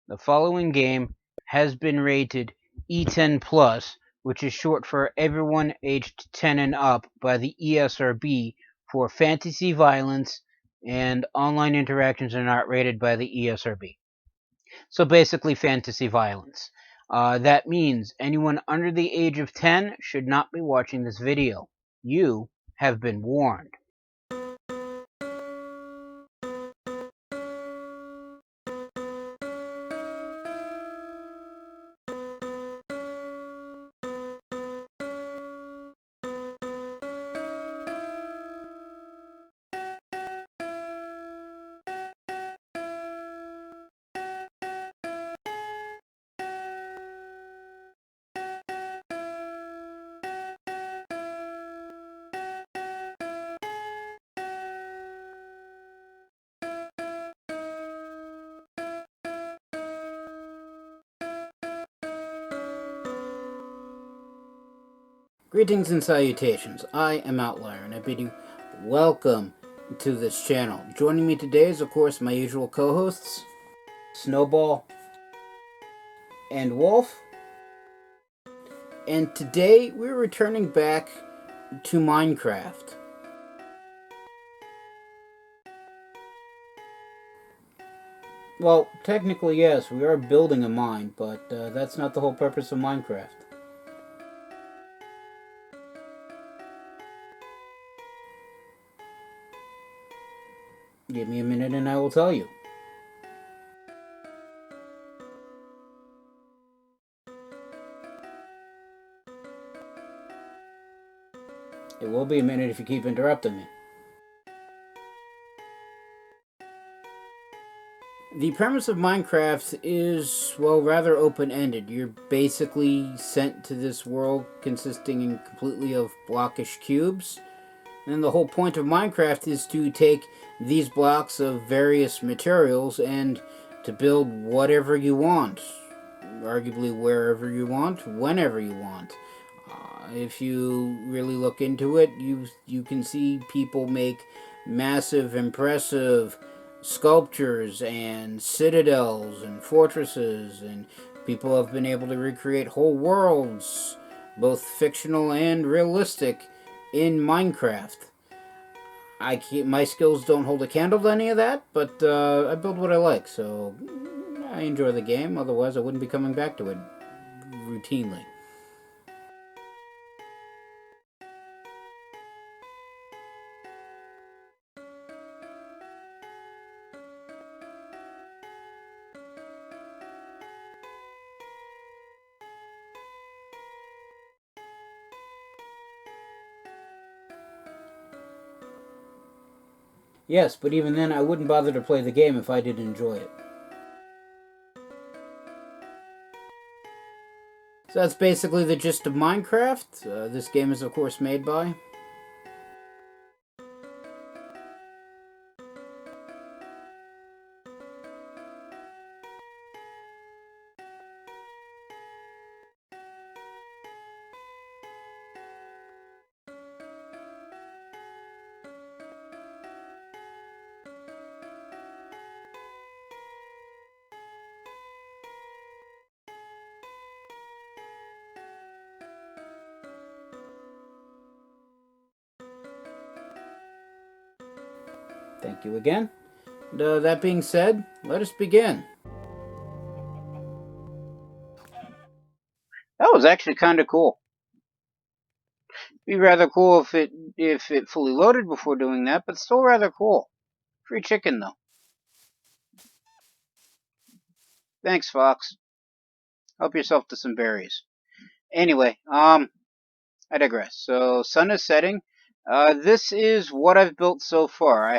The following game has been rated E10+, which is short for everyone aged 10 and up by the ESRB for fantasy violence, and online interactions are not rated by the ESRB. So basically fantasy violence. That means anyone under the age of 10 should not be watching this video. You have been warned. Greetings and salutations. I am Outlier, and I bid you welcome to this channel. Joining me today is, of course, my usual co-hosts, Snowball and Wolf. And today we're returning back to Minecraft. Well, technically yes, we are building a mine, but that's not the whole purpose of Minecraft. Give me a minute and I will tell you. It will be a minute if you keep interrupting me. The premise of Minecraft is, well, rather open-ended. You're basically sent to this world consisting completely of blockish cubes. And the whole point of Minecraft is to take these blocks of various materials and to build whatever you want. Arguably wherever you want, whenever you want. If you really look into it, you can see people make massive, impressive sculptures and citadels and fortresses, and people have been able to recreate whole worlds, both fictional and realistic, in Minecraft. My skills don't hold a candle to any of that, but I build what I like, so I enjoy the game. Otherwise, I wouldn't be coming back to it routinely. Yes, but even then, I wouldn't bother to play the game if I didn't enjoy it. So that's basically the gist of Minecraft. This game is, of course, made by... Thank you again. That being said, let us begin. That was actually kind of cool. Be rather cool if it fully loaded before doing that, but still rather cool. Free chicken though. Thanks, Fox. Help yourself to some berries. Anyway, I digress. So sun is setting. This is what I've built so far. I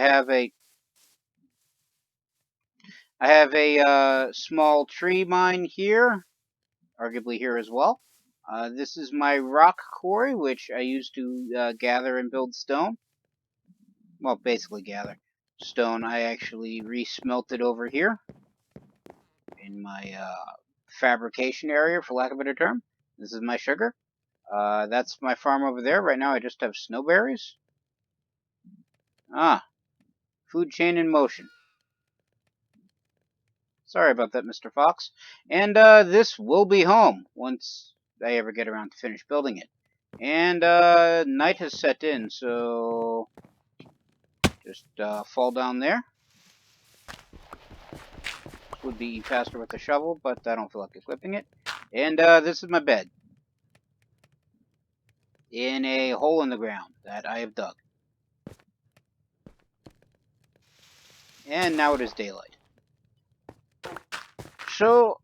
have a small tree mine here, arguably here as well. This is my rock quarry, which I use to gather and build stone. Well, basically gather stone. I actually re-smelted over here in my fabrication area, for lack of a better term. This is my sugar. That's my farm over there. Right now I just have snowberries. Food chain in motion. Sorry about that, Mr. Fox. And this will be home once I ever get around to finish building it. And night has set in, so just fall down there. This would be faster with the shovel, but I don't feel like equipping it. And this is my bed in a hole in the ground that I have dug. And now it is daylight. So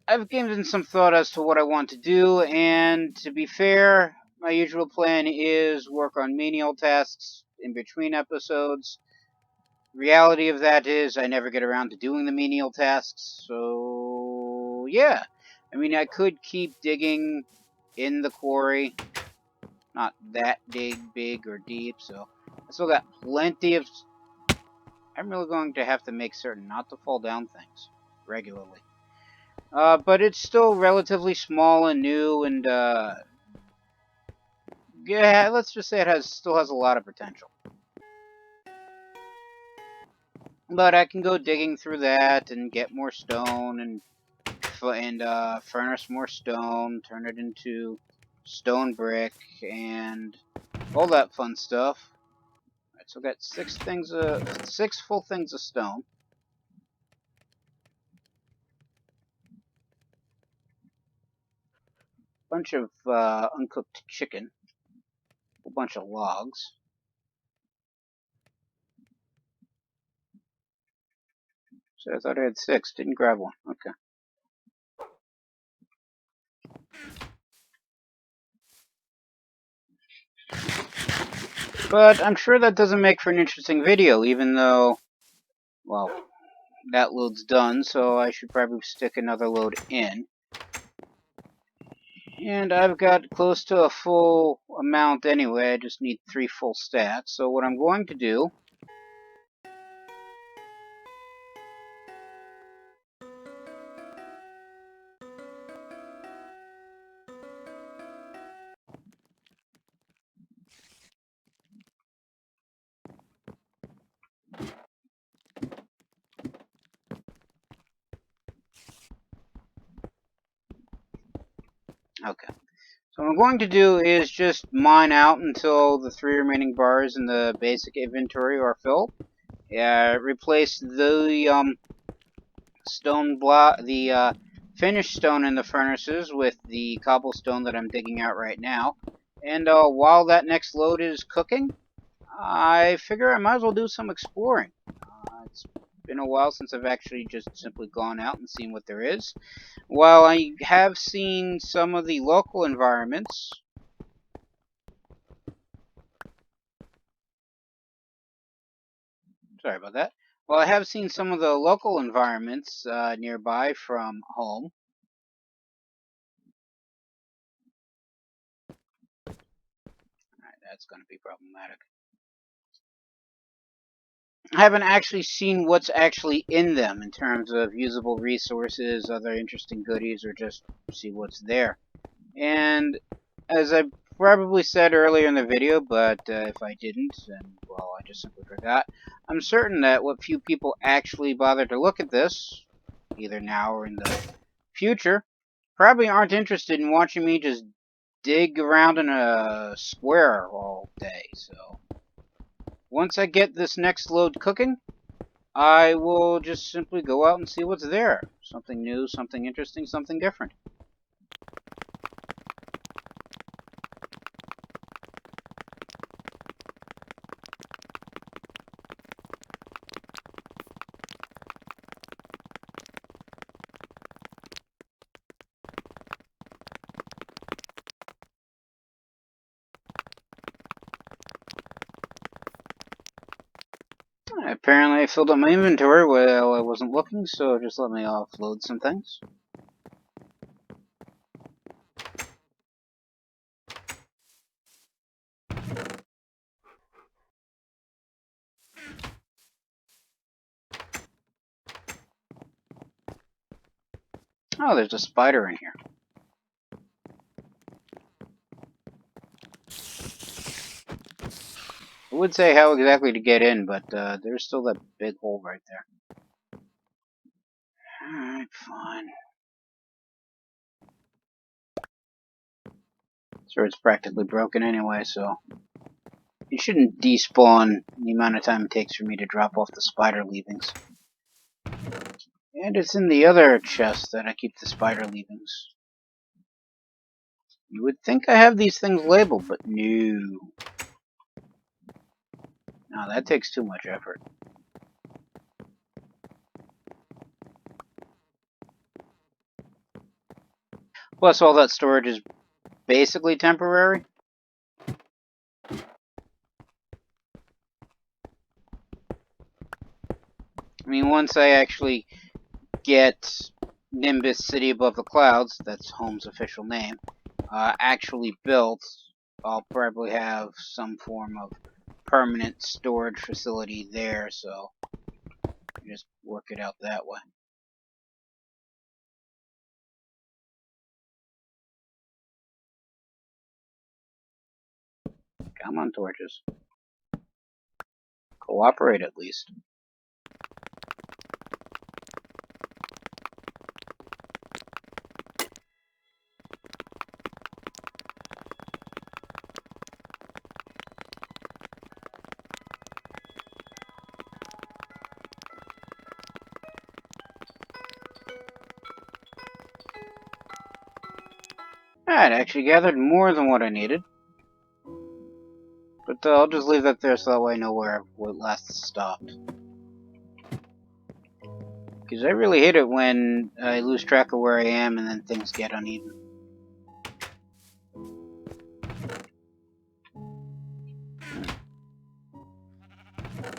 I've given some thought as to what I want to do, and to be fair, my usual plan is work on menial tasks in between episodes. Reality of that is I never get around to doing the menial tasks, so yeah. I mean, I could keep digging in the quarry. Not that big or deep, so I still got plenty of... I'm really going to have to make certain not to fall down things regularly. But it's still relatively small and new, and yeah, let's just say it still has a lot of potential. But I can go digging through that and get more stone and furnace more stone, turn it into stone brick and all that fun stuff. Alright, so I got six full things of stone. Bunch of uncooked chicken. A bunch of logs. So I thought I had 6. Didn't grab one. Okay. But I'm sure that doesn't make for an interesting video, even though, well, that load's done, so I should probably stick another load in. And I've got close to a full amount anyway, I just need 3 full stacks. So what I'm going to do... Okay. So what I'm going to do is just mine out until the 3 remaining bars in the basic inventory are filled. Replace the stone block, the finished stone in the furnaces with the cobblestone that I'm digging out right now. And while that next load is cooking, I figure I might as well do some exploring. It's been a while since I've actually just simply gone out and seen what there is. While I have seen some of the local environments, sorry about that. Well, I have seen some of the local environments nearby from home. Alright, that's going to be problematic. I haven't actually seen what's actually in them in terms of usable resources, other interesting goodies, or just see what's there. And as I probably said earlier in the video, but if I didn't, then, well, I just simply forgot, I'm certain that what few people actually bother to look at this, either now or in the future, probably aren't interested in watching me just dig around in a square all day. So once I get this next load cooking, I will just simply go out and see what's there. Something new, something interesting, something different. Apparently I filled up my inventory while I wasn't looking, so just let me offload some things. Oh, there's a spider in here. I would say how exactly to get in, but there's still that big hole right there. Alright, fine. Sword's practically broken anyway, so it shouldn't despawn the amount of time it takes for me to drop off the spider leavings. And it's in the other chest that I keep the spider leavings. You would think I have these things labeled, but no. No, that takes too much effort. Plus, all that storage is basically temporary. I mean, once I actually get Nimbus City Above the Clouds, that's Home's official name, actually built, I'll probably have some form of permanent storage facility there, so just work it out that way. Come on, torches. Cooperate at least. Alright, I actually gathered more than what I needed. But I'll just leave that there so that way I know where what last stopped. Because I really hate it when I lose track of where I am and then things get uneven.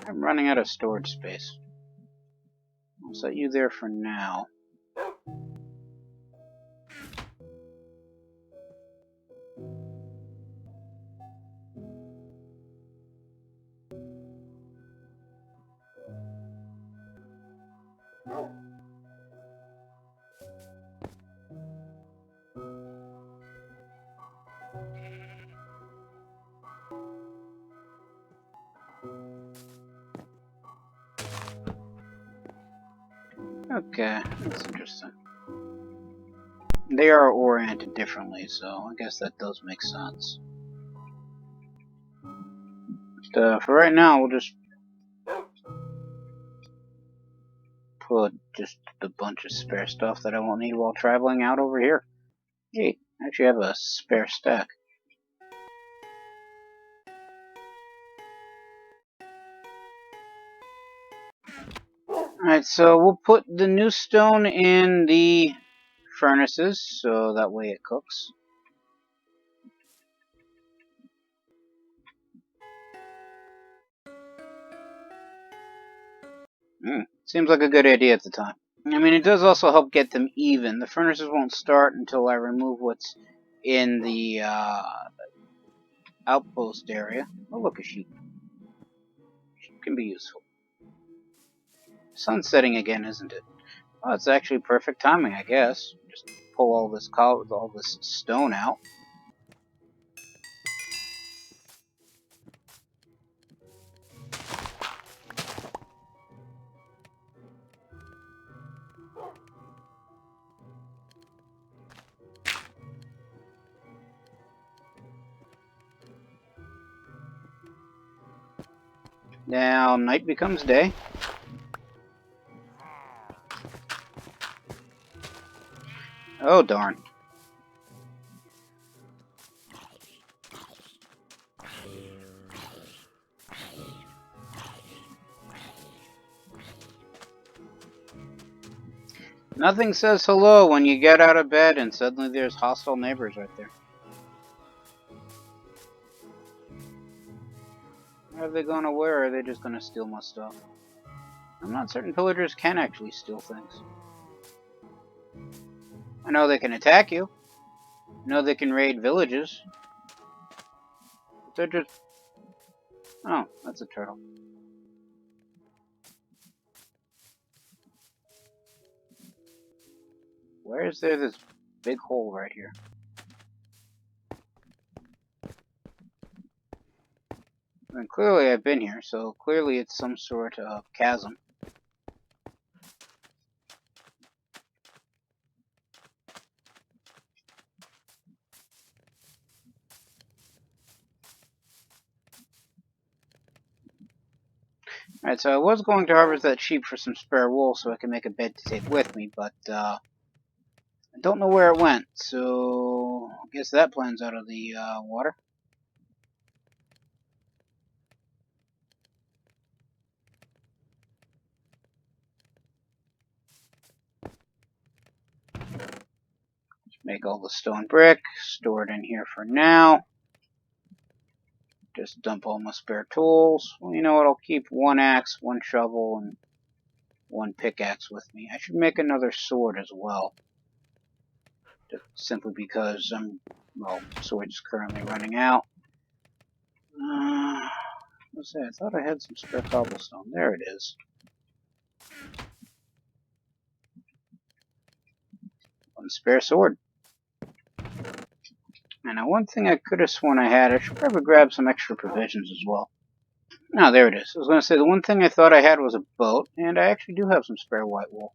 I'm running out of storage space. I'll set you there for now. Okay, that's interesting. They are oriented differently, so I guess that does make sense. But, for right now, we'll just put just a bunch of spare stuff that I won't need while traveling out over here. Hey, I actually have a spare stack. Alright, so we'll put the new stone in the furnaces, so that way it cooks. Seems like a good idea at the time. I mean, it does also help get them even. The furnaces won't start until I remove what's in the outpost area. Oh, look, a sheep. Sheep can be useful. Sun's setting again, isn't it? Well, it's actually perfect timing, I guess. Just pull all this stone out. Now, night becomes day. Oh, darn. Nothing says hello when you get out of bed and suddenly there's hostile neighbors right there. Are they going away, or are they just going to steal my stuff? I'm not certain pillagers can actually steal things. I know they can attack you. I know they can raid villages. But they're just... Oh, that's a turtle. Where is there this big hole right here? I mean, clearly I've been here, so clearly it's some sort of chasm. Alright, so I was going to harvest that sheep for some spare wool so I can make a bed to take with me, but I don't know where it went, so I guess that plan's out of the water. Make all the stone brick, store it in here for now. Just dump all my spare tools. Well, you know what, I'll keep one axe, one shovel, and one pickaxe with me. I should make another sword as well. Just simply because sword's currently running out. Let's see, I thought I had some spare cobblestone. There it is. One spare sword. And now one thing I could have sworn I had, I should probably grab some extra provisions as well. No, there it is. I was going to say, the one thing I thought I had was a boat, and I actually do have some spare white wool.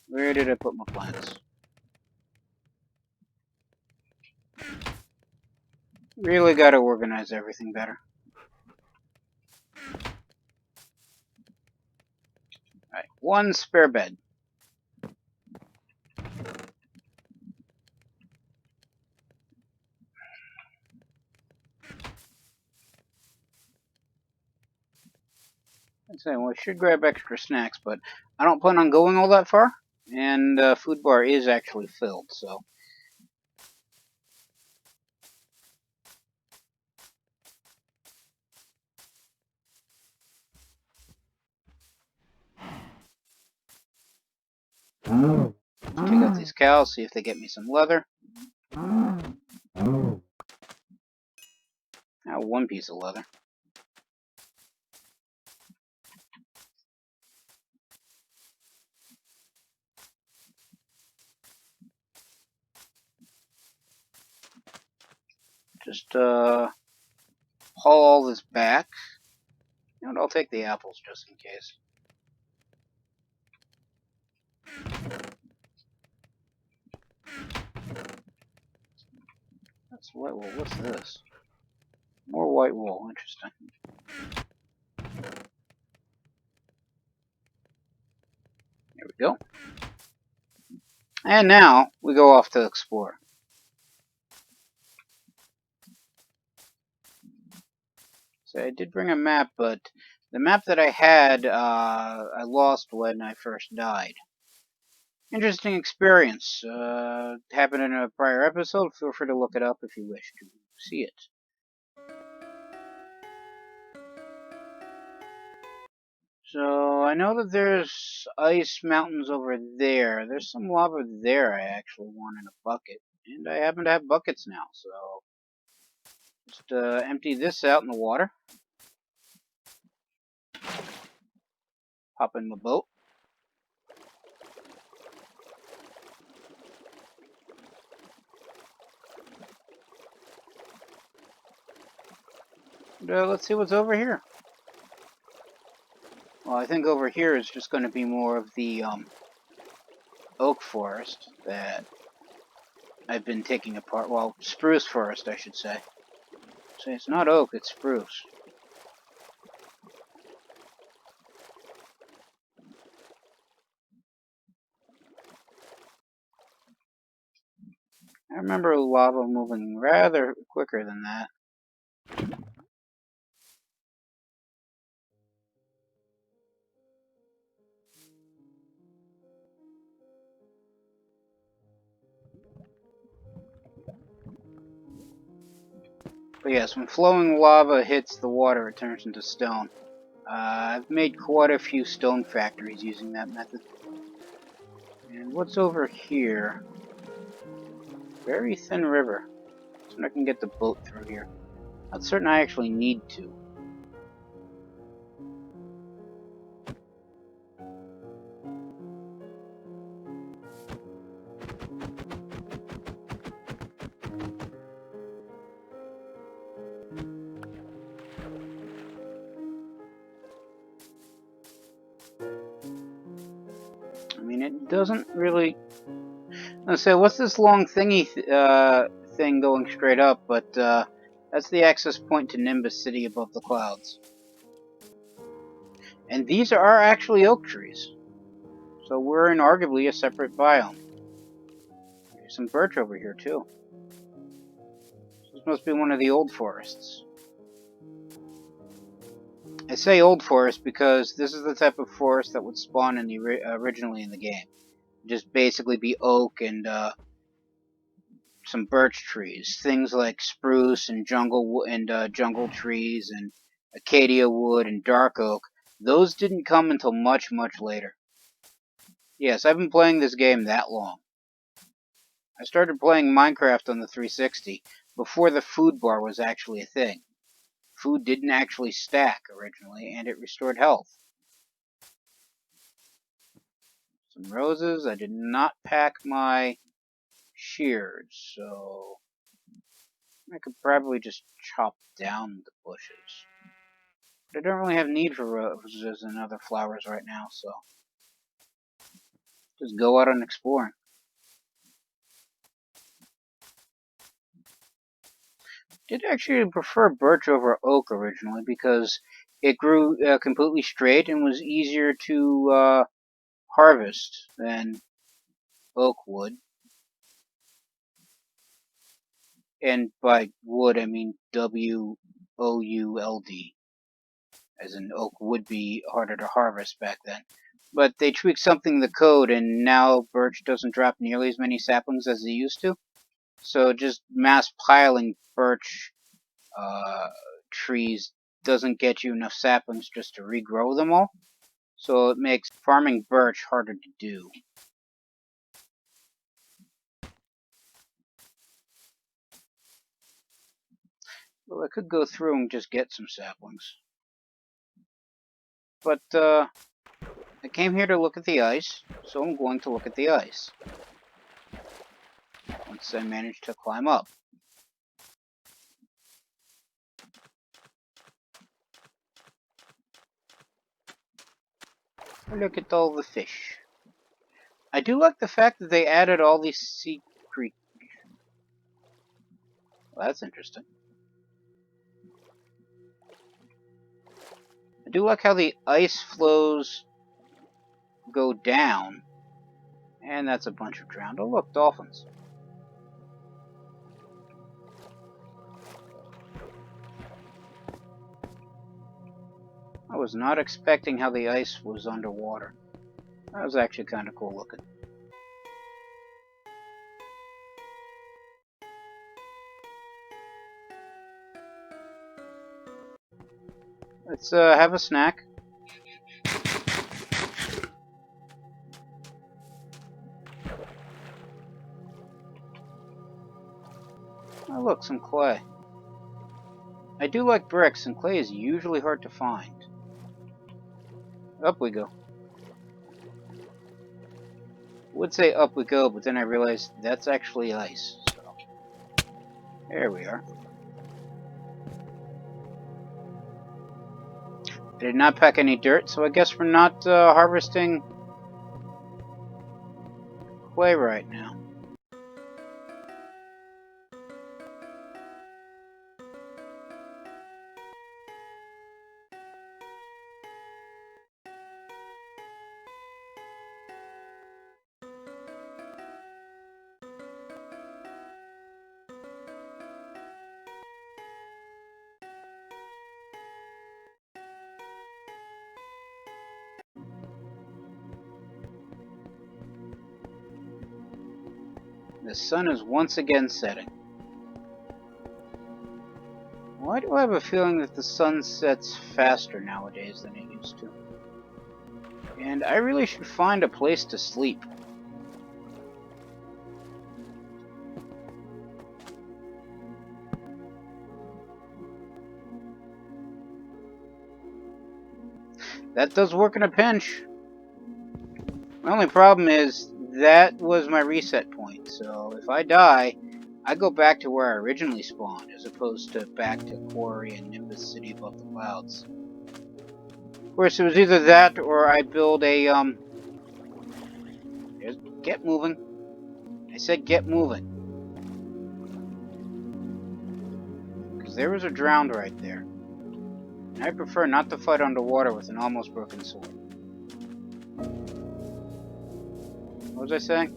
Where did I put my plants? Really got to organize everything better. Alright, one spare bed. I'd say, well, I should grab extra snacks, but I don't plan on going all that far, and food bar is actually filled, so. Check out these cows, see if they get me some leather. Now, one piece of leather. Just haul all this back. You know what, I'll take the apples just in case. That's white wool. What's this? More white wool. Interesting. Here we go. And now we go off to explore. So I did bring a map, but the map that I had, I lost when I first died. Interesting experience. Happened in a prior episode. Feel free to look it up if you wish to see it. So I know that there's ice mountains over there. There's some lava there I actually want in a bucket. And I happen to have buckets now, so just empty this out in the water. Hop in my boat. And, let's see what's over here. Well, I think over here is just going to be more of the oak forest that I've been taking apart. Well, spruce forest, I should say. So it's not oak, it's spruce. I remember lava moving rather quicker than that. But yes, when flowing lava hits the water, it turns into stone. I've made quite a few stone factories using that method. And what's over here? Very thin river. So I can get the boat through here. Not certain I actually need to. I mean, it doesn't really... Let's say, what's this long thingy thing going straight up? But That's the access point to Nimbus City above the clouds. And these are actually oak trees. So we're in arguably a separate biome. There's some birch over here too. This must be one of the old forests. I say old forest because this is the type of forest that would spawn in the originally in the game. Just basically be oak and some birch trees, things like spruce and jungle trees and acacia wood and dark oak. Those didn't come until much later. Yes, I've been playing this game that long. I started playing Minecraft on the 360 before the food bar was actually a thing. Food didn't actually stack originally, and it restored health. Some roses. I did not pack my shears, so I could probably just chop down the bushes. But I don't really have need for roses and other flowers right now, so just go out and explore. Did actually prefer birch over oak originally because it grew completely straight and was easier to harvest than oak would. And by wood, I mean WOULD, as in oak would be harder to harvest back then. But they tweaked something in the code, and now birch doesn't drop nearly as many saplings as they used to. So just mass piling birch trees doesn't get you enough saplings just to regrow them all. So it makes farming birch harder to do. Well, I could go through and just get some saplings. But I came here to look at the ice, so I'm going to look at the ice. Once I manage to climb up. Look at all the fish. I do like the fact that they added all these sea creatures. Well, that's interesting. I do like how the ice flows go down. And that's a bunch of drowned. Oh, look, dolphins. I was not expecting how the ice was underwater. That was actually kind of cool looking. Let's have a snack. Oh, look, some clay. I do like bricks, and clay is usually hard to find. Up we go. Would say up we go, but then I realized that's actually ice. So there we are. I did not pack any dirt, so I guess we're not harvesting clay right now. The sun is once again setting. Why do I have a feeling that the sun sets faster nowadays than it used to? And I really should find a place to sleep. That does work in a pinch. My only problem is that was my reset point, so if I die, I go back to where I originally spawned, as opposed to back to Quarry and Nimbus City above the clouds. Of course, it was either that or I build a, get moving. I said get moving. Because there was a drowned right there. And I prefer not to fight underwater with an almost broken sword. What was I saying?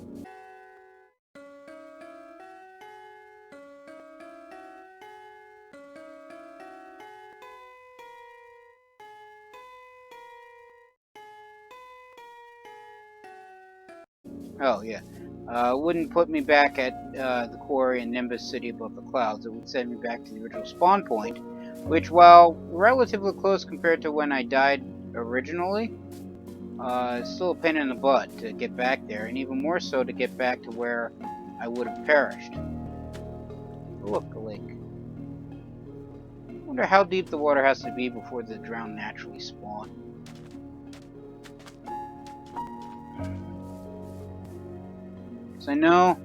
Oh, yeah. Wouldn't put me back at the quarry in Nimbus City above the clouds. It would send me back to the original spawn point, which, while relatively close compared to when I died originally, is still a pain in the butt to get back there, and even more so to get back to where I would have perished. Oh, look, a lake. I wonder how deep the water has to be before the drowned naturally spawn. So I know...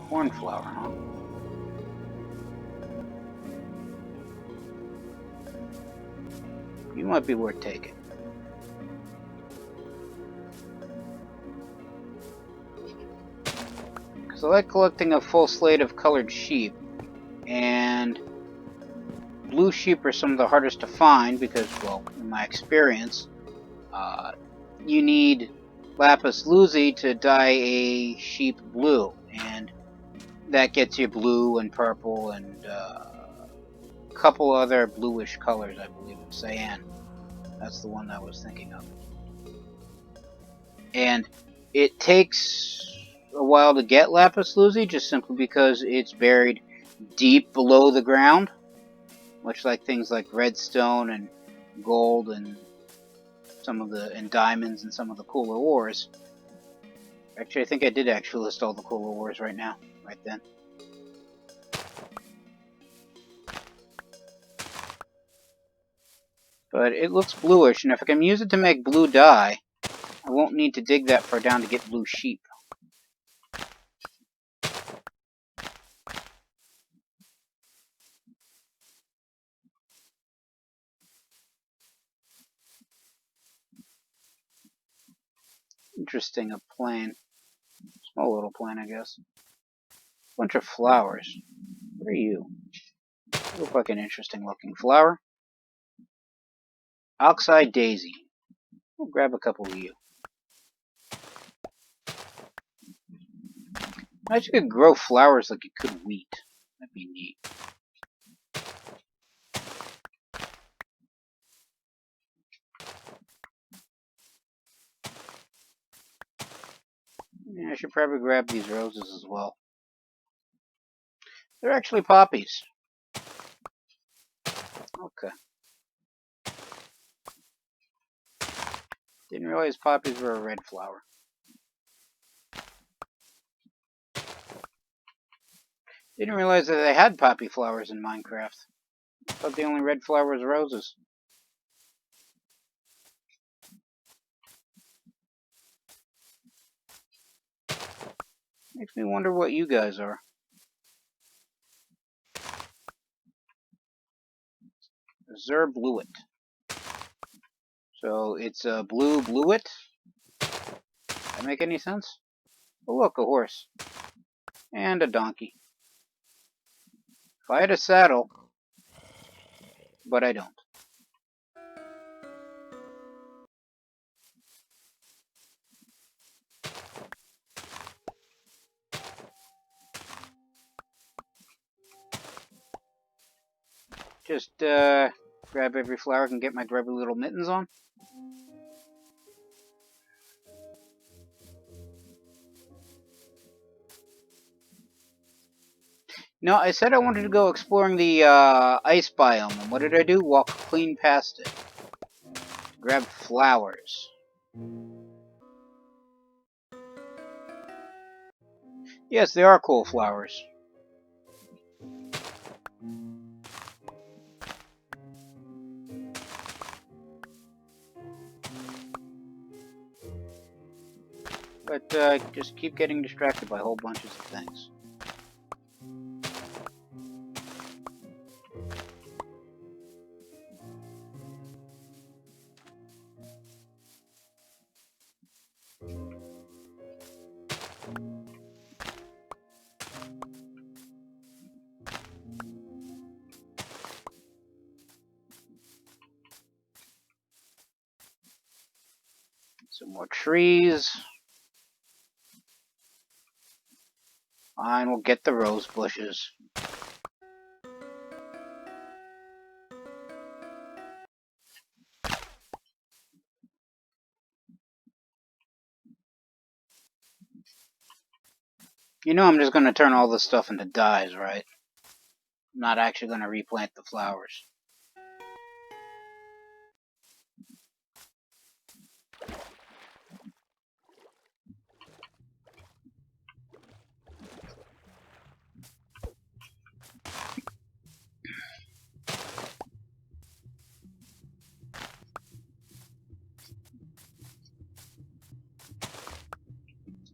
Cornflower, huh? You might be worth taking. Because I like collecting a full slate of colored sheep, and blue sheep are some of the hardest to find because, well, in my experience, you need lapis lazuli to dye a sheep blue, and that gets you blue and purple and a couple other bluish colors, I believe. Cyan. That's the one I was thinking of. And it takes a while to get lapis lazuli just simply because it's buried deep below the ground, much like things like redstone and gold and diamonds and some of the cooler ores. Actually, I think I did actually list all the cooler ores right now, right then. But it looks bluish, and if I can use it to make blue dye, I won't need to dig that far down to get blue sheep. Interesting, a plane. Small little plane, I guess. Bunch of flowers. What are you? You look like an interesting looking flower. Oxeye daisy. We'll grab a couple of you. I bet you could grow flowers like you could wheat. That'd be neat. Yeah, I should probably grab these roses as well. They're actually poppies. Okay. Didn't realize poppies were a red flower. Didn't realize that they had poppy flowers in Minecraft. I thought the only red flower was roses. Makes me wonder what you guys are. Zerbluet. So it's a blue bluet? That make any sense? Oh look, a horse. And a donkey. If I had a saddle, but I don't. Just grab every flower and get my grubby little mittens on. No, I said I wanted to go exploring the ice biome, and what did I do? Walk clean past it. Grab flowers. Yes, they are cool flowers. But just keep getting distracted by whole bunches of things. Some more trees. Fine, we'll get the rose bushes. You know I'm just going to turn all this stuff into dyes, right? I'm not actually going to replant the flowers.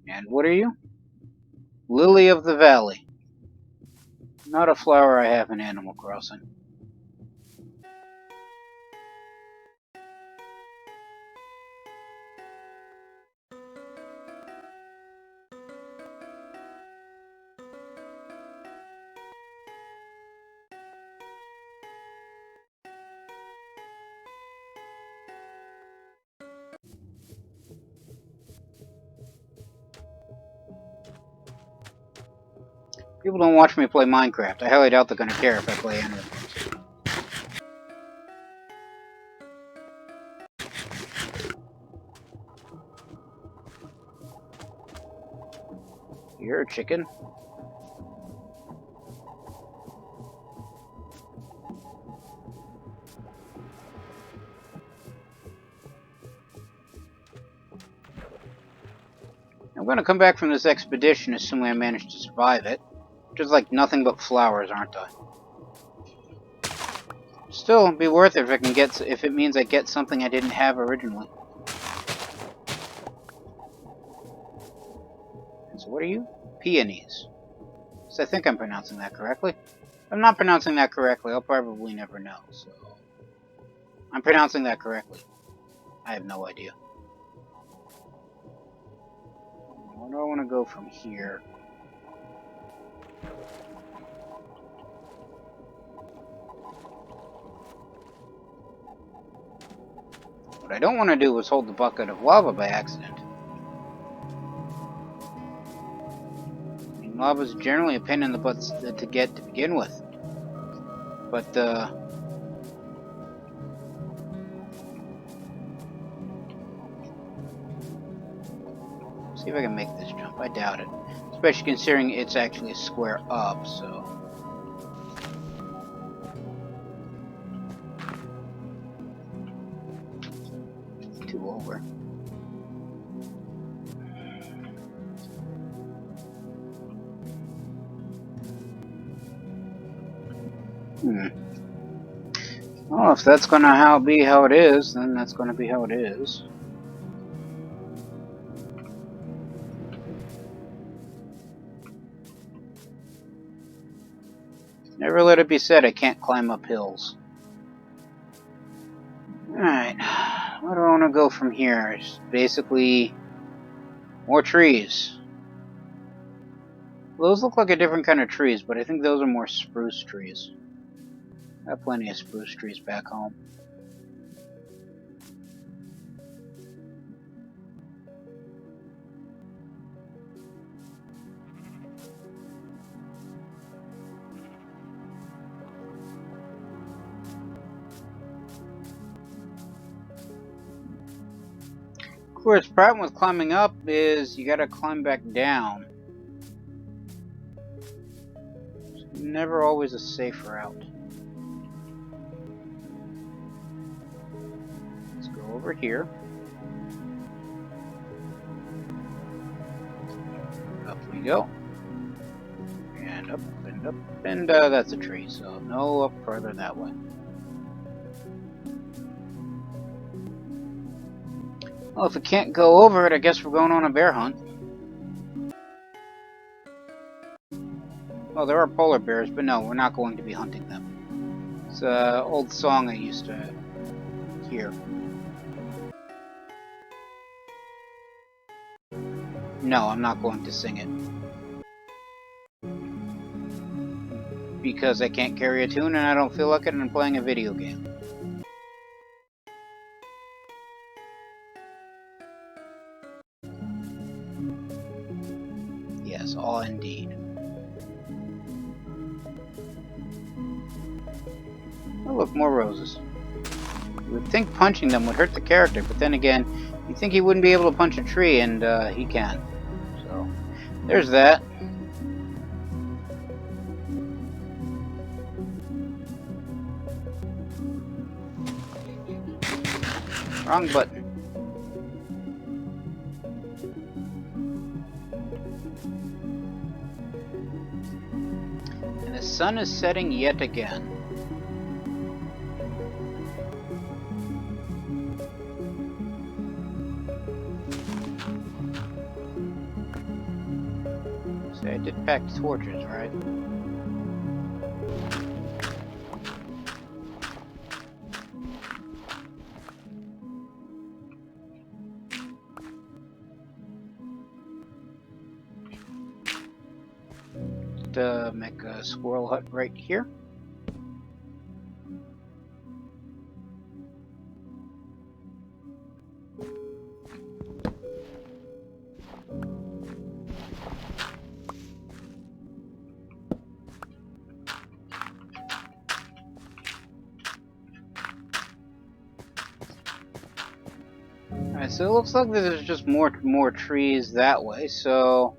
And what are you? Lily of the Valley. Not a flower I have in Animal Crossing. People don't watch me play Minecraft. I highly doubt they're going to care if I play Animal Crossing. You're a chicken. I'm going to come back from this expedition assuming I manage to survive it. Just like nothing but flowers, aren't I? Still, it'd be worth it if it means I get something I didn't have originally. And so what are you? Peonies. So I think I'm pronouncing that correctly. If I'm not pronouncing that correctly, I'll probably never know, so... I'm pronouncing that correctly. I have no idea. Where do I want to go from here? What I don't want to do is hold the bucket of lava by accident. I mean, lava's generally a pain in the butt to get to begin with. But, see if I can make this jump. I doubt it. Especially considering it's actually a square up, so... Two over. Well, if that's gonna be how it is, then that's gonna be how it is. Never let it be said I can't climb up hills. Alright, where do I want to go from here? It's basically more trees. Those look like a different kind of trees, but I think those are more spruce trees. Got plenty of spruce trees back home. Of course, the problem with climbing up is you gotta climb back down. It's never always a safe route. Let's go over here. Up we go. And up and up. And that's a tree, so no up further that way. Well, if we can't go over it, I guess we're going on a bear hunt. Well, there are polar bears, but no, we're not going to be hunting them. It's an old song I used to hear. No, I'm not going to sing it. Because I can't carry a tune and I don't feel like it and I'm playing a video game. all indeed. Oh look, more roses. You would think punching them would hurt the character, but then again, you'd think he wouldn't be able to punch a tree, and he can. So, there's that. Wrong button. And the sun is setting yet again. See, I did pack torches, right? Make a squirrel hut right here. Alright, so it looks like there's just more trees that way, so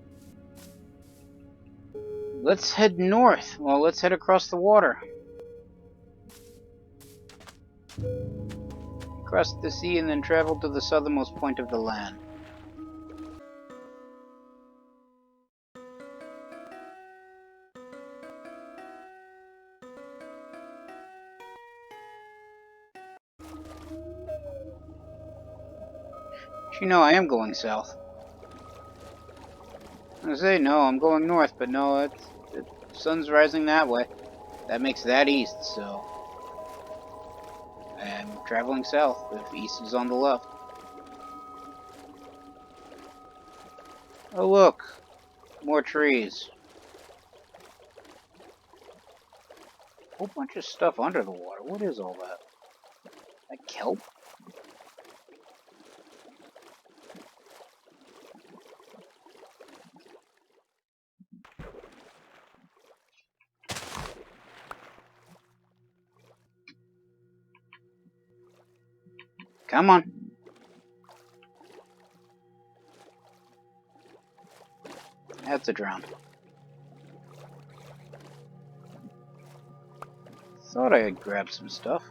let's head north. Well, let's head across the water. Cross the sea and then travel to the southernmost point of the land. You know, I am going south. I say no, I'm going north, but no, the sun's rising that way. That makes that east, so I'm traveling south if east is on the left. Oh look, more trees. A whole bunch of stuff under the water. What is all that? Like kelp? Come on. That's a drown. Thought I had grabbed some stuff.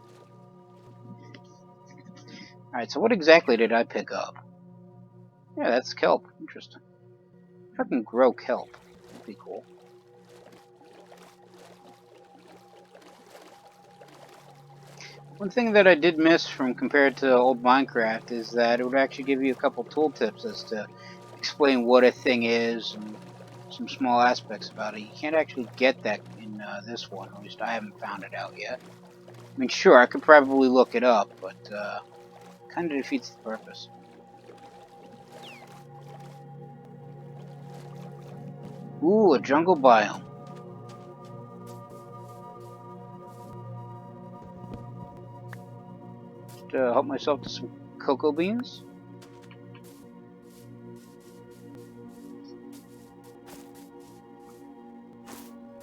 Alright, so what exactly did I pick up? Yeah, that's kelp. Interesting. If I can grow kelp, that'd be cool. One thing that I did miss from compared to old Minecraft is that it would actually give you a couple tooltips as to explain what a thing is and some small aspects about it. You can't actually get that in this one, at least I haven't found it out yet. I mean, sure, I could probably look it up, but kind of defeats the purpose. Ooh, a jungle biome. Just help myself to some cocoa beans.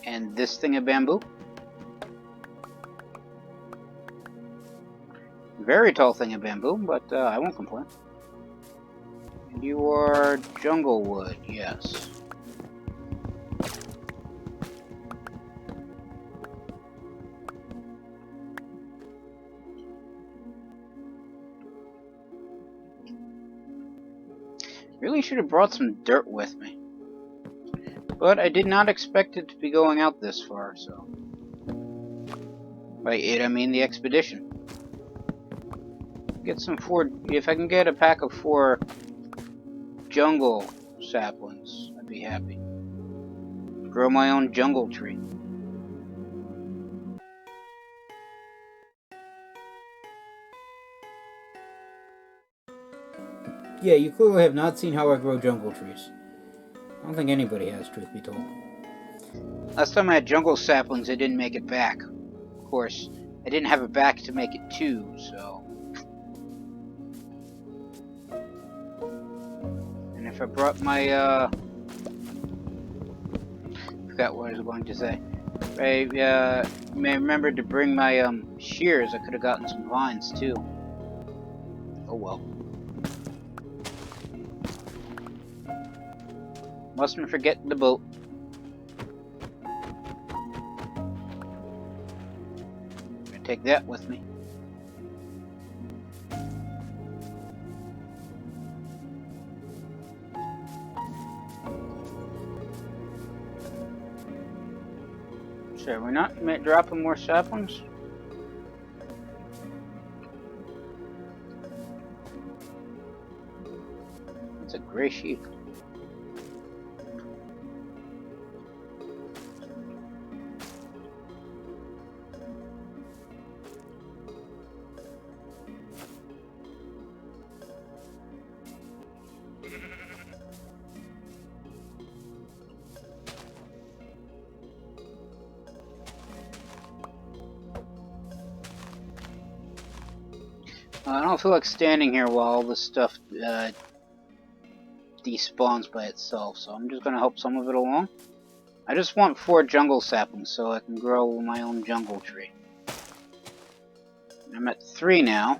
And this thing of bamboo. Very tall thing of bamboo, but I won't complain. And you are jungle wood, yes. Really should have brought some dirt with me. But I did not expect it to be going out this far, so. By it, I mean the expedition. Get some if I can get a pack of 4 jungle saplings, I'd be happy. Grow my own jungle tree. Yeah, you clearly have not seen how I grow jungle trees. I don't think anybody has, truth be told. Last time I had jungle saplings, I didn't make it back. Of course, I didn't have it back to make it 2, so. And if I brought my, Forgot what I was going to say. I may remember to bring my shears. I could have gotten some vines too. Oh well. Mustn't forget the boat. I'm gonna take that with me. So we're not dropping more saplings. It's a gray sheep. I don't feel like standing here while all this stuff despawns by itself, so I'm just gonna help some of it along. I just want 4 jungle saplings so I can grow my own jungle tree. I'm at 3 now.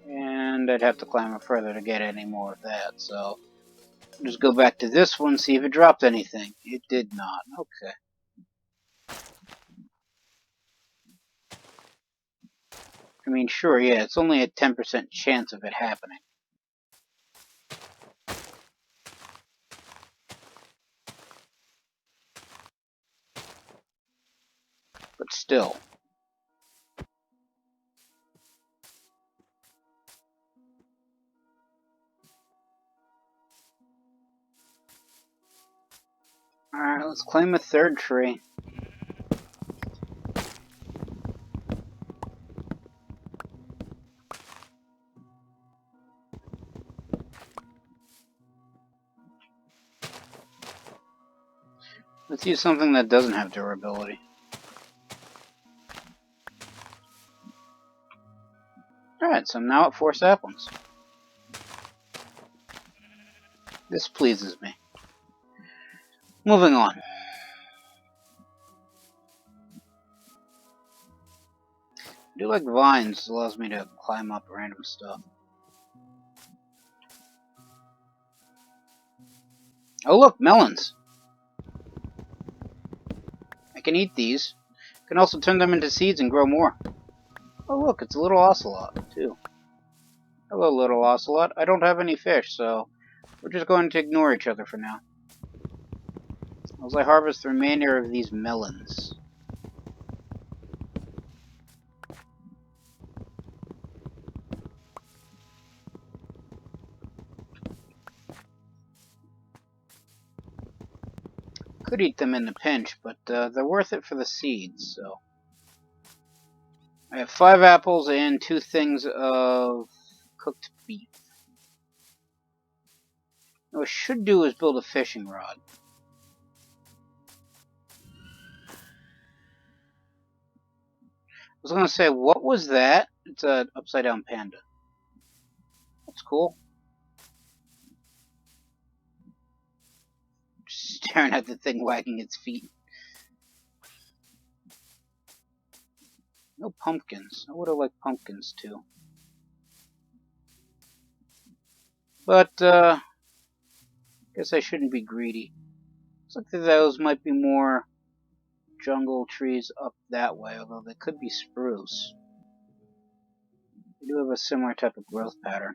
And I'd have to climb up further to get any more of that, so I'll just go back to this one, see if it dropped anything. It did not. Okay. I mean, sure, yeah, it's only a 10% chance of it happening. But still. Alright, let's claim a 3rd tree. Let's use something that doesn't have durability. Alright, so I'm now at 4 saplings. This pleases me. Moving on. I do like vines, it allows me to climb up random stuff. Oh look, melons! I can eat these. I can also turn them into seeds and grow more. Oh look, it's a little ocelot, too. Hello, little ocelot. I don't have any fish, so we're just going to ignore each other for now. As I harvest the remainder of these melons. Could eat them in a pinch, but they're worth it for the seeds, so. I have 5 apples and 2 things of cooked beef. What I should do is build a fishing rod. I was gonna say, what was that? It's an upside down panda. That's cool. Just staring at the thing wagging its feet. No pumpkins. I would have liked pumpkins too. But, guess I shouldn't be greedy. Looks like those might be more jungle trees up that way, although they could be spruce. They do have a similar type of growth pattern.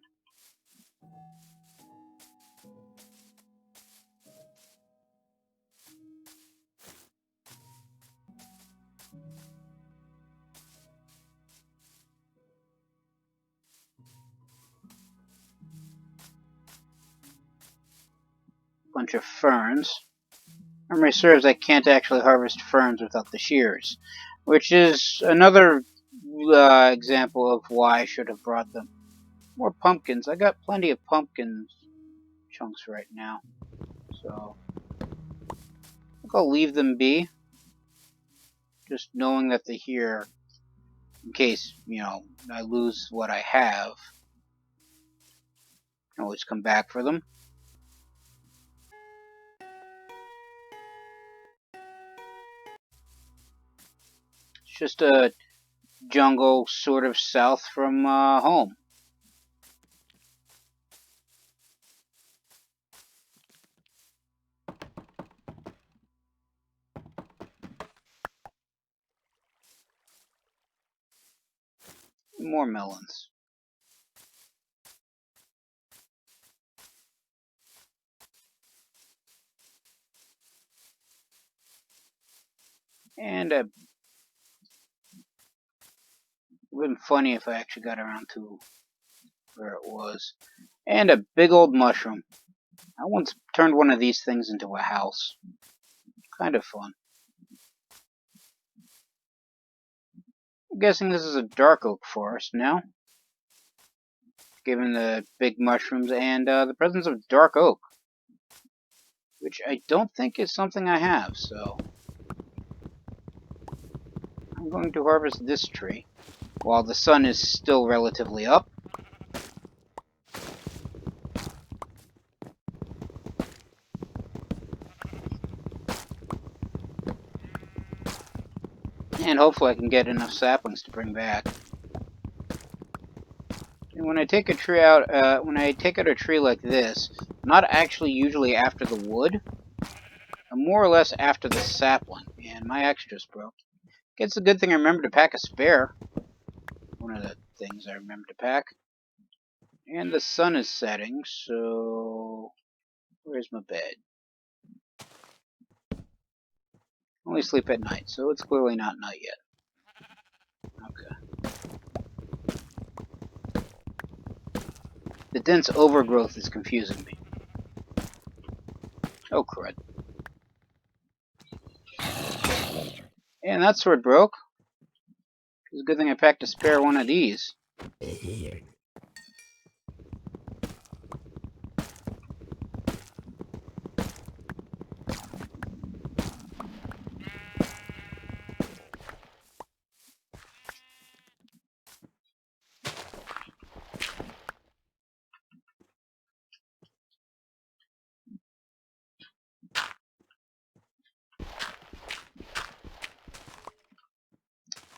Bunch of ferns. Memory serves, I can't actually harvest ferns without the shears, which is another example of why I should have brought them. More pumpkins. I got plenty of pumpkin chunks right now, so I think I'll leave them be, just knowing that they're here in case, you know, I lose what I have. I can always come back for them. just a jungle sort of south from home. More melons. And it would have been funny if I actually got around to where it was. And a big old mushroom. I once turned one of these things into a house. Kind of fun. I'm guessing this is a dark oak forest now, given the big mushrooms and the presence of dark oak, which I don't think is something I have, so I'm going to harvest this tree while the sun is still relatively up. And hopefully I can get enough saplings to bring back. And when I take a tree out, a tree like this, I'm not actually usually after the wood. I'm more or less after the sapling. And my axe just broke. It's a good thing I remembered to pack a spare. One of the things I remember to pack. And the sun is setting, so where's my bed? I only sleep at night, so it's clearly not night yet. Okay. The dense overgrowth is confusing me. Oh, crud. And that sword broke. It's a good thing I packed a spare one of these.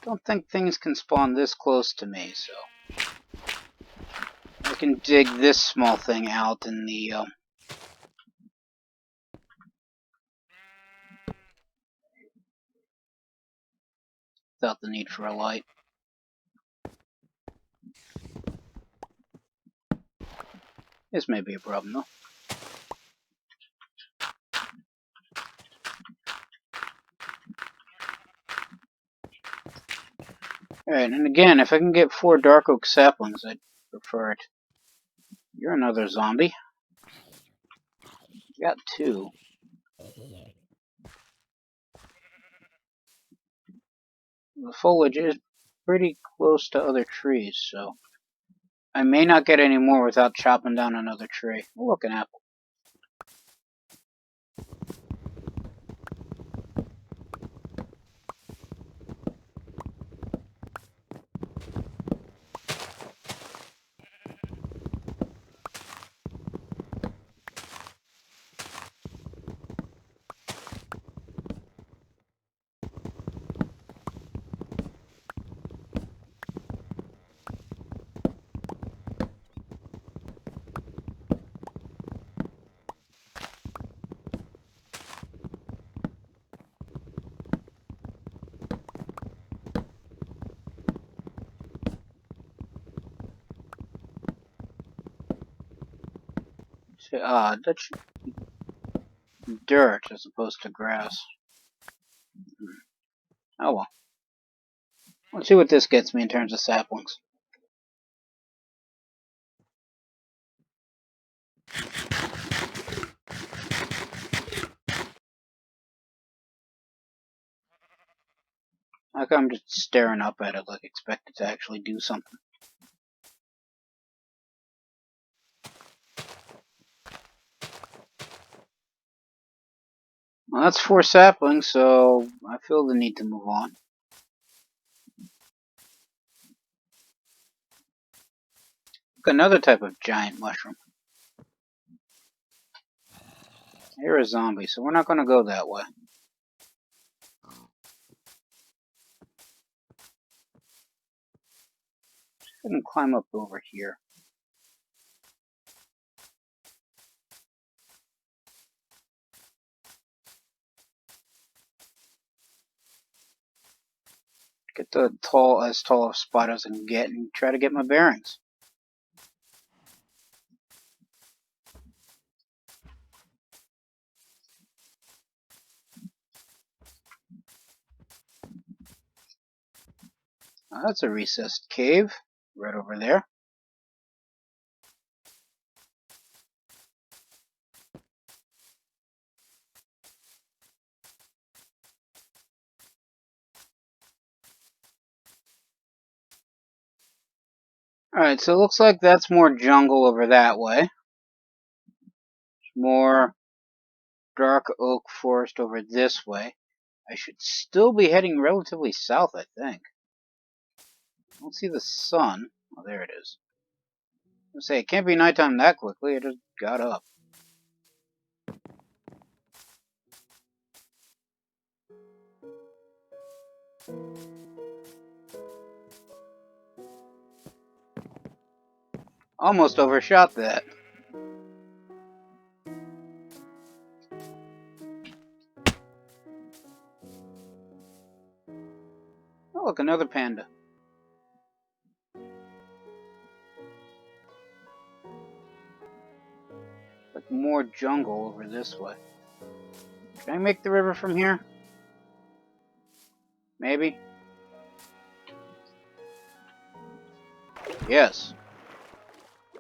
Don't think things can spawn this close to me, so I can dig this small thing out in the without the need for a light. This may be a problem though. Alright, and again, if I can get 4 dark oak saplings, I'd prefer it. You're another zombie. You got 2. The foliage is pretty close to other trees, so I may not get any more without chopping down another tree. Oh, look, an apple. That's dirt as opposed to grass. Oh well. Let's see what this gets me in terms of saplings. Like I'm just staring up at it like expect it to actually do something. Well, that's 4 saplings, so I feel the need to move on. Look, another type of giant mushroom. You're a zombie, so we're not going to go that way. And climb up over here. Get the as tall a spot as I can get and try to get my bearings. Oh, that's a recessed cave right over there. Alright, so it looks like that's more jungle over that way. More dark oak forest over this way. I should still be heading relatively south, I think. I don't see the sun. Oh, there it is. I was gonna say, it can't be nighttime that quickly. I just got up. Almost overshot that. Oh, look, another panda. Like more jungle over this way. Can I make the river from here? Maybe? Yes.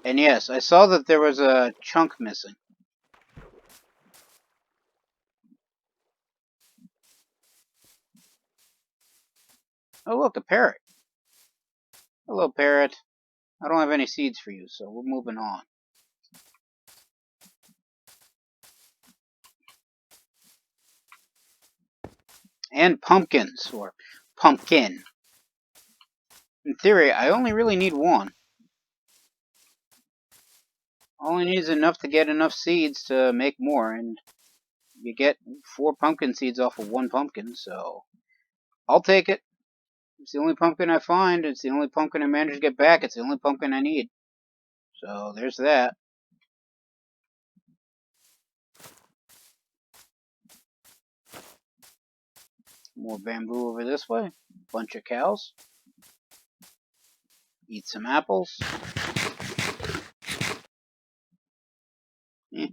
And yes, I saw that there was a chunk missing. Oh, look, a parrot. Hello, parrot. I don't have any seeds for you, so we're moving on. And pumpkins, or pumpkin. In theory, I only really need one. All I need is enough to get enough seeds to make more, and you get 4 pumpkin seeds off of 1 pumpkin, so I'll take it. It's the only pumpkin I find, it's the only pumpkin I manage to get back, it's the only pumpkin I need. So there's that. More bamboo over this way. Bunch of cows. Eat some apples. Eh.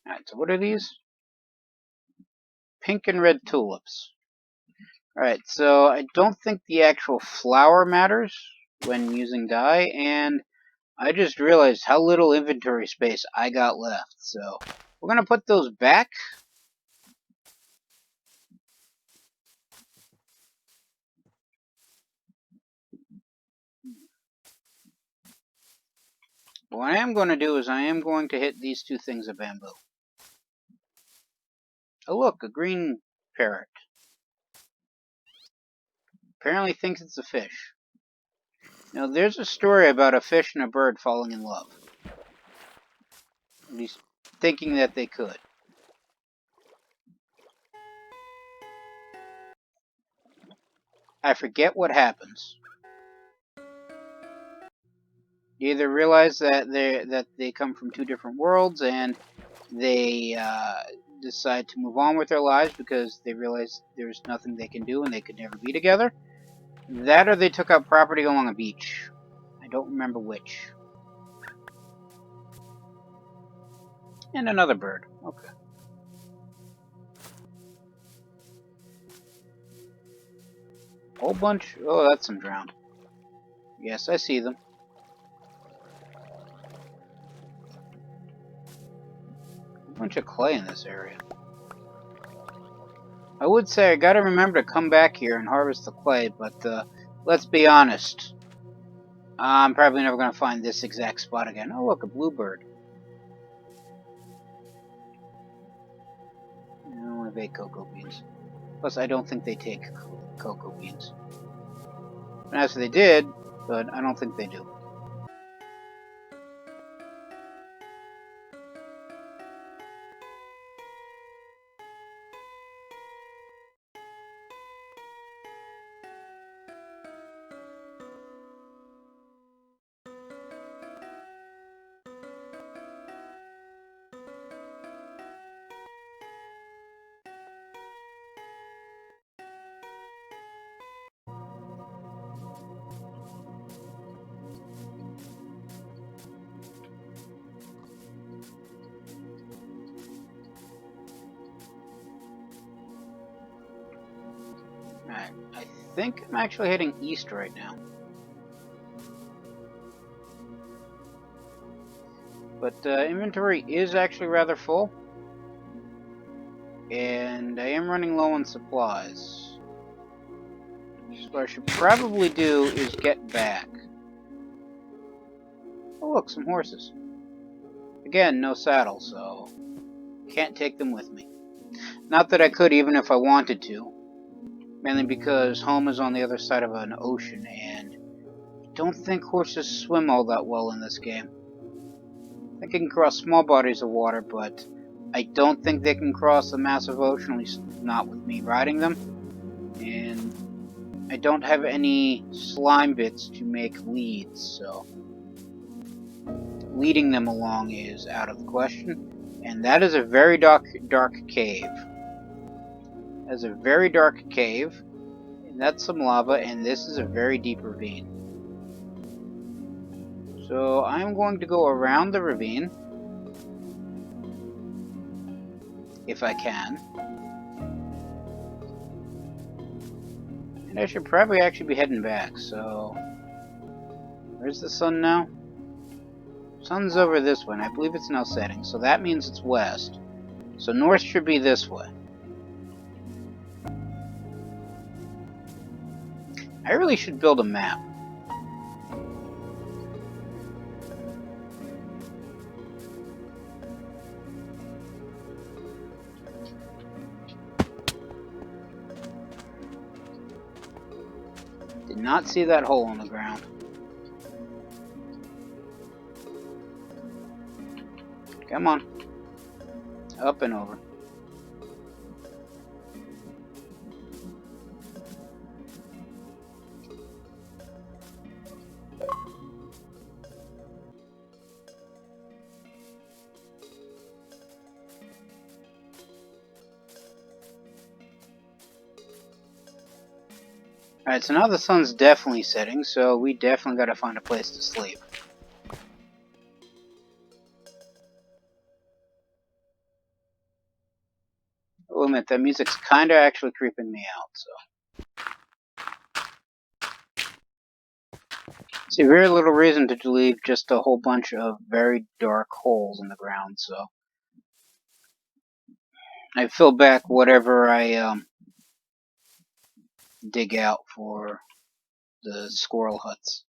Alright, so what are these? Pink and red tulips. Alright, so I don't think the actual flower matters when using dye, and I just realized how little inventory space I got left. So we're going to put those back. What I am going to do is I am going to hit these 2 things of bamboo. Oh look, a green parrot. Apparently thinks it's a fish. Now there's a story about a fish and a bird falling in love. At least thinking that they could. I forget what happens. You either realize that they come from 2 different worlds and they decide to move on with their lives because they realize there's nothing they can do and they could never be together. That or they took out property along a beach. I don't remember which. And another bird. Okay. Whole bunch. Oh, that's some drowned. Yes, I see them. A bunch of clay in this area. I would say I gotta remember to come back here and harvest the clay, but let's be honest. I'm probably never going to find this exact spot again. Oh, look, a bluebird. I only have 8 cocoa beans. Plus, I don't think they take cocoa beans. And as they did, but I don't think they do. Alright, I think I'm actually heading east right now. But inventory is actually rather full. And I am running low on supplies. So what I should probably do is get back. Oh look, some horses. Again, no saddle, so can't take them with me. Not that I could even if I wanted to. Mainly because home is on the other side of an ocean, and I don't think horses swim all that well in this game. They can cross small bodies of water, but I don't think they can cross the massive ocean, at least not with me riding them. And I don't have any slime bits to make leads, so leading them along is out of the question. And that is a very dark cave. That's a very dark cave. And that's some lava, and this is a very deep ravine. So I'm going to go around the ravine, if I can. And I should probably actually be heading back, so... Where's the sun now? Sun's over this way, and I believe it's now setting, so that means it's west. So north should be this way. I really should build a map. Did not see that hole in the ground. Come on. Up and over. Alright, so now the sun's definitely setting, so we definitely gotta find a place to sleep. I'll admit, that music's kinda actually creeping me out, so... See, very little reason to leave just a whole bunch of very dark holes in the ground, so... I fill back whatever I, dig out for the squirrel huts.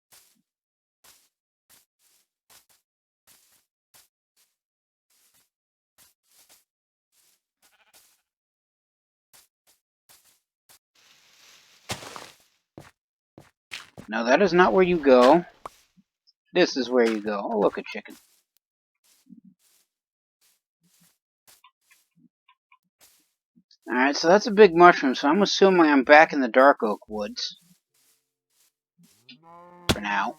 No, that is not where you go. This is where you go. Oh, look, a chicken. Alright, so that's a big mushroom, so I'm assuming I'm back in the dark oak woods. For now.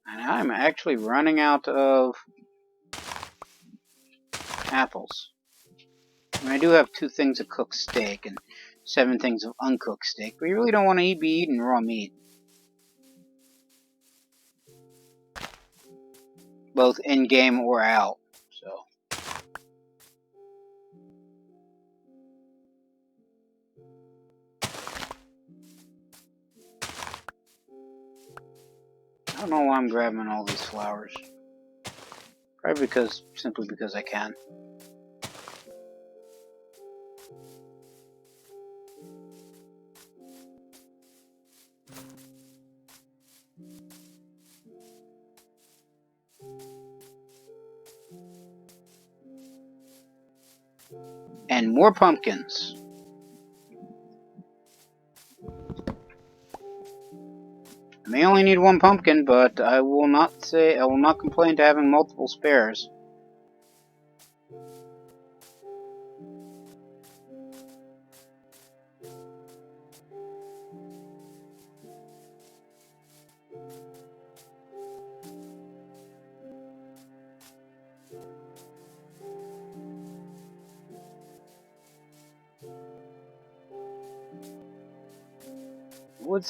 And I'm actually running out of apples. And I do have 2 things of cooked steak and 7 things of uncooked steak, but you really don't want to be eating raw meat. Both in-game or out, so... I don't know why I'm grabbing all these flowers. Probably simply because I can. And more pumpkins. I may only need one pumpkin, but I will not complain to having multiple spares.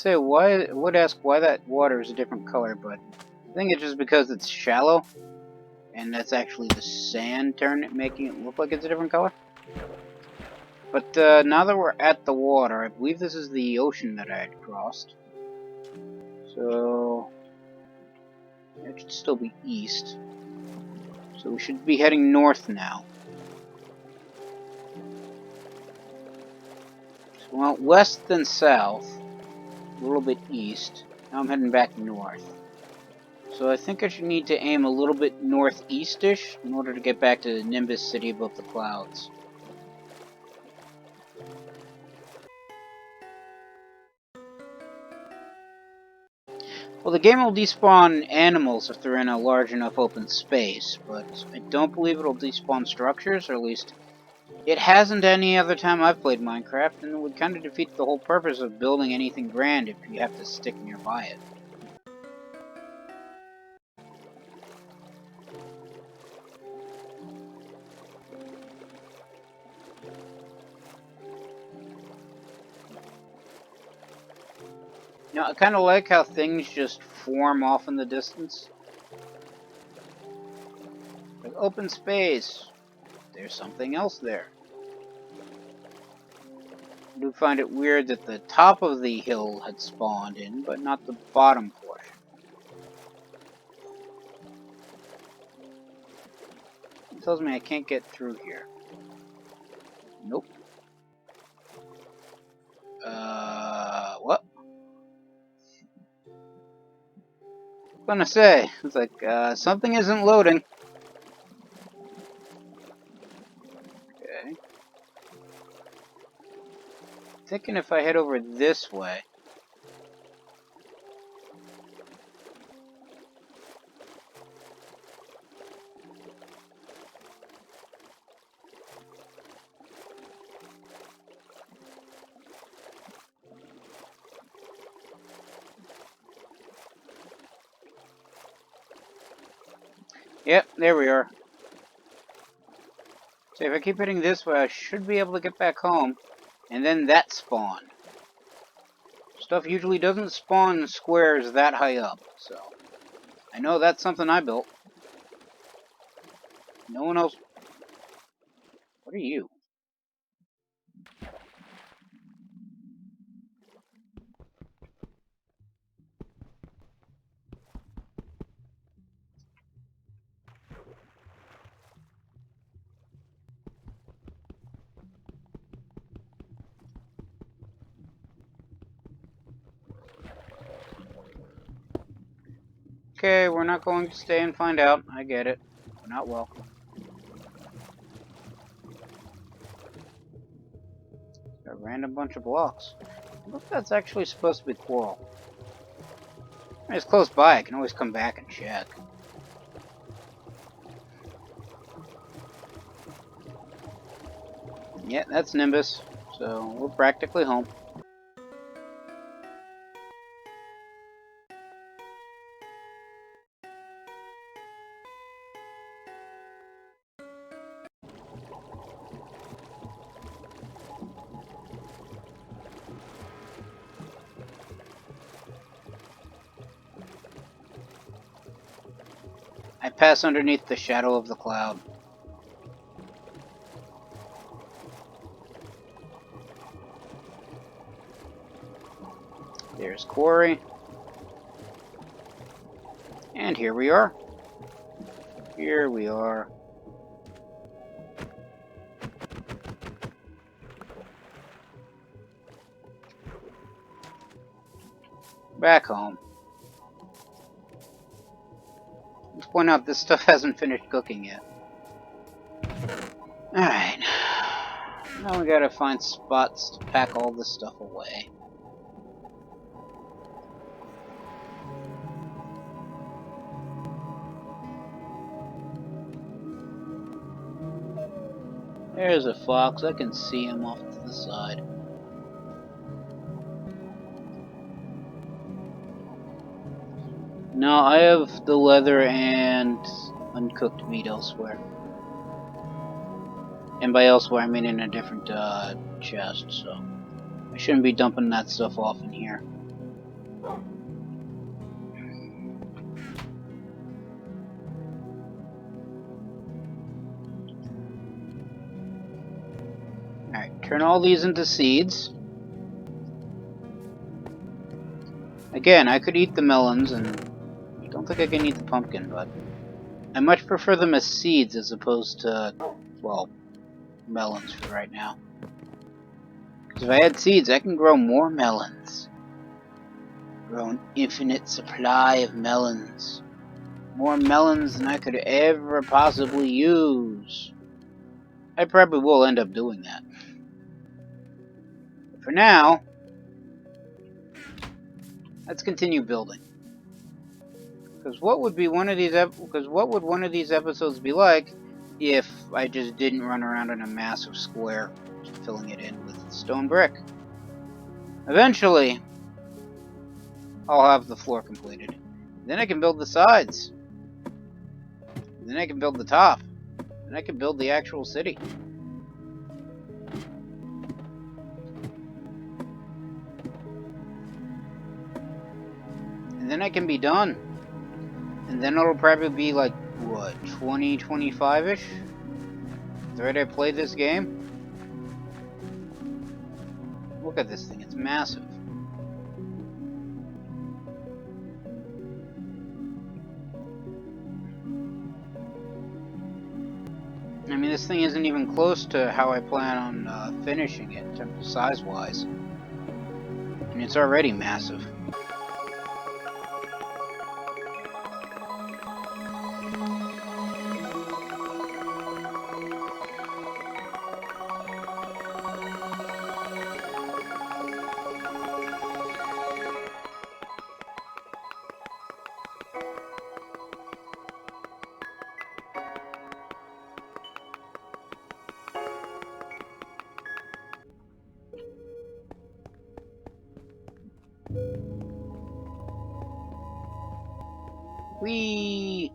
Would ask why that water is a different color, but I think it's just because it's shallow, and that's actually the sand making it look like it's a different color. But now that we're at the water, I believe this is the ocean that I had crossed. So it should still be east. So we should be heading north now. So, well, west then south, a little bit east. Now I'm heading back north. So I think I should need to aim a little bit northeast-ish in order to get back to the Nimbus city above the clouds. Well, the game will despawn animals if they're in a large enough open space, but I don't believe it'll despawn structures, or at least it hasn't any other time I've played Minecraft, and it would kind of defeat the whole purpose of building anything grand if you have to stick nearby it. You know, I kind of like how things just form off in the distance. Like open space. There's something else there. I do find it weird that the top of the hill had spawned in, but not the bottom portion. It tells me I can't get through here. Nope. What? I was gonna say, it's like, something isn't loading. Okay. Thinking if I head over this way. Yep, there we are. So if I keep heading this way, I should be able to get back home. And then that spawned. Stuff usually doesn't spawn in squares that high up, so I know that's something I built. No one else. What are you? Okay, we're not going to stay and find out. I get it. We're not welcome. A random bunch of blocks. I wonder if that's actually supposed to be coral. I mean, it's close by. I can always come back and check. Yeah, that's Nimbus. So we're practically home. I pass underneath the shadow of the cloud. There's Quarry. And here we are. Here we are. Back home. Let's point out this stuff hasn't finished cooking yet. Alright. Now we gotta find spots to pack all this stuff away. There's a fox. I can see him off to the side. No, I have the leather and uncooked meat elsewhere. And by elsewhere, I mean in a different chest, so I shouldn't be dumping that stuff off in here. Alright, turn all these into seeds. Again, I could eat the melons, and I don't think I can eat the pumpkin, but I much prefer them as seeds as opposed to, well, melons for right now. Because if I had seeds, I can grow more melons. Grow an infinite supply of melons. More melons than I could ever possibly use. I probably will end up doing that. But for now, let's continue building. Because what would one of these episodes be like if I just didn't run around in a massive square, filling it in with stone brick? Eventually, I'll have the floor completed. Then I can build the sides. Then I can build the top. Then I can build the actual city. And then I can be done. And then it'll probably be like, what, 2025-ish? The rate I play this game? Look at this thing, it's massive. I mean, this thing isn't even close to how I plan on finishing it in terms of size-wise. And it's already massive. Whee!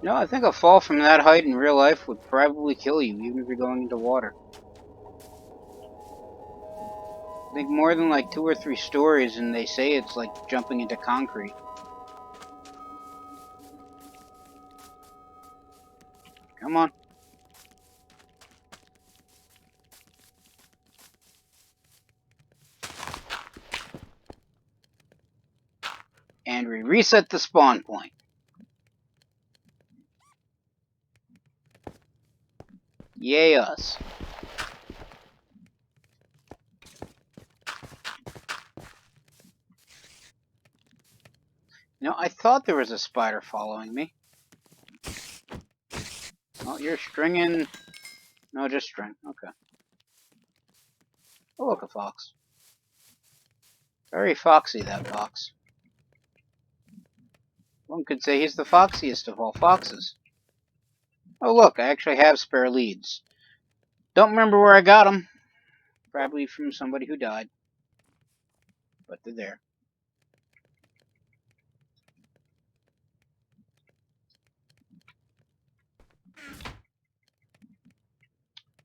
No, I think a fall from that height in real life would probably kill you, even if you're going into water. I think more than like 2 or 3 stories, and they say it's like jumping into concrete. Come on. And we reset the spawn point. Yay us. You know, I thought there was a spider following me. Oh, you're stringing... No, just string. Okay. Oh, look, a fox. Very foxy, that fox. One could say he's the foxiest of all foxes. Oh, look, I actually have spare leads. Don't remember where I got them. Probably from somebody who died. But they're there.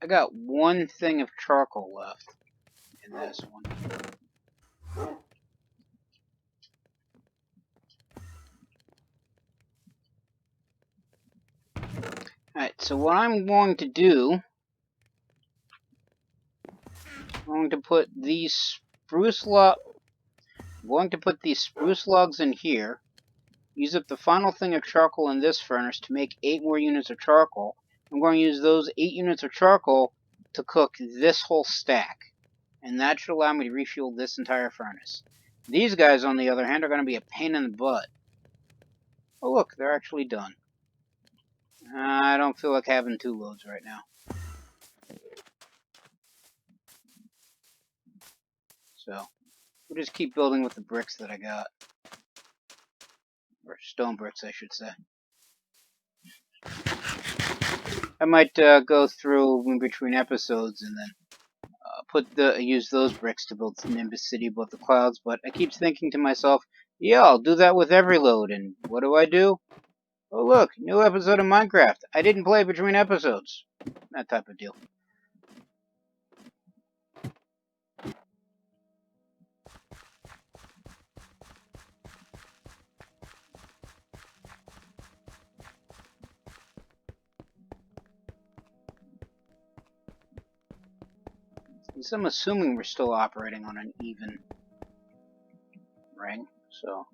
I got one thing of charcoal left in this one. Alright, so what I'm going to do... I'm going to put these spruce logs in here. Use up the final thing of charcoal in this furnace to make 8 more units of charcoal. I'm going to use those 8 units of charcoal to cook this whole stack. And that should allow me to refuel this entire furnace. These guys, on the other hand, are going to be a pain in the butt. Oh look, they're actually done. I don't feel like having 2 loads right now. So, we'll just keep building with the bricks that I got. Or stone bricks, I should say. I might go through in between episodes and then use those bricks to build Nimbus City above the clouds, but I keep thinking to myself, yeah, I'll do that with every load, and what do? Oh look, new episode of Minecraft. I didn't play between episodes. That type of deal. So I'm assuming we're still operating on an even ring, so...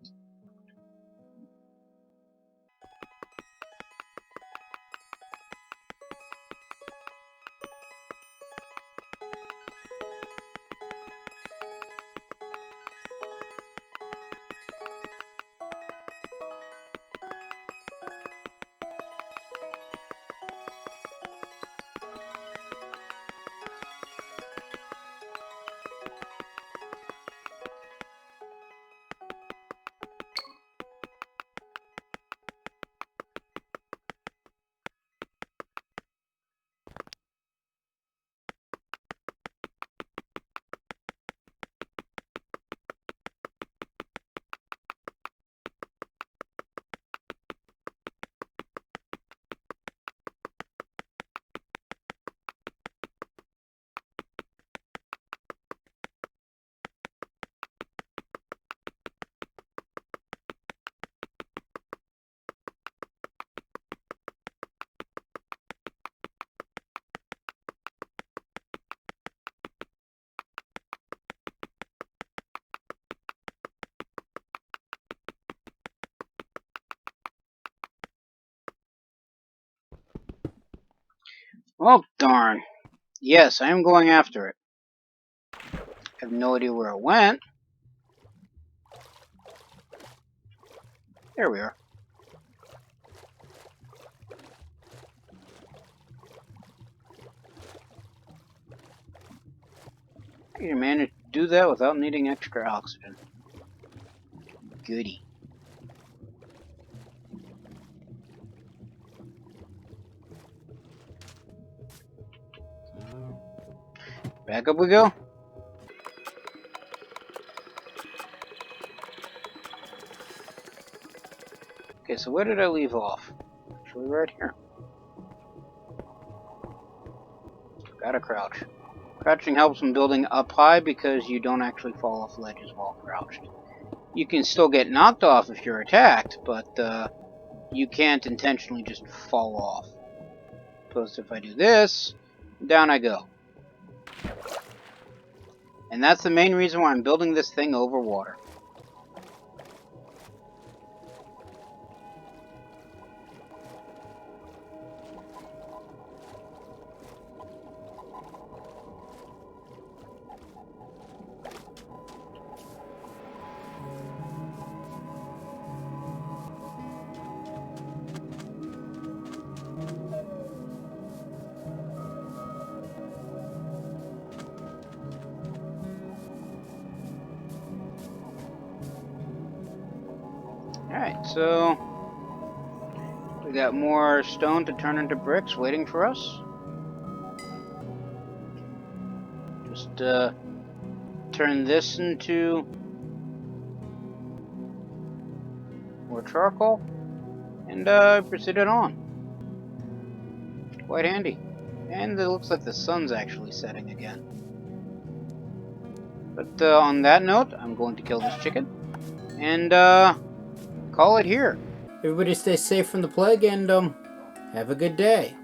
Oh, darn. Yes, I am going after it. I have no idea where it went. There we are. You managed to do that without needing extra oxygen. Goody. Back up we go. Okay, so where did I leave off? Actually, right here. Gotta crouch. Crouching helps when building up high because you don't actually fall off ledges while crouched. You can still get knocked off if you're attacked, but you can't intentionally just fall off. Suppose if I do this, down I go. And that's the main reason why I'm building this thing over water. Alright, so we got more stone to turn into bricks waiting for us. Just turn this into more charcoal and proceed it on. Quite handy. And it looks like the sun's actually setting again. But on that note, I'm going to kill this chicken and call it here. Everybody stay safe from the plague and have a good day.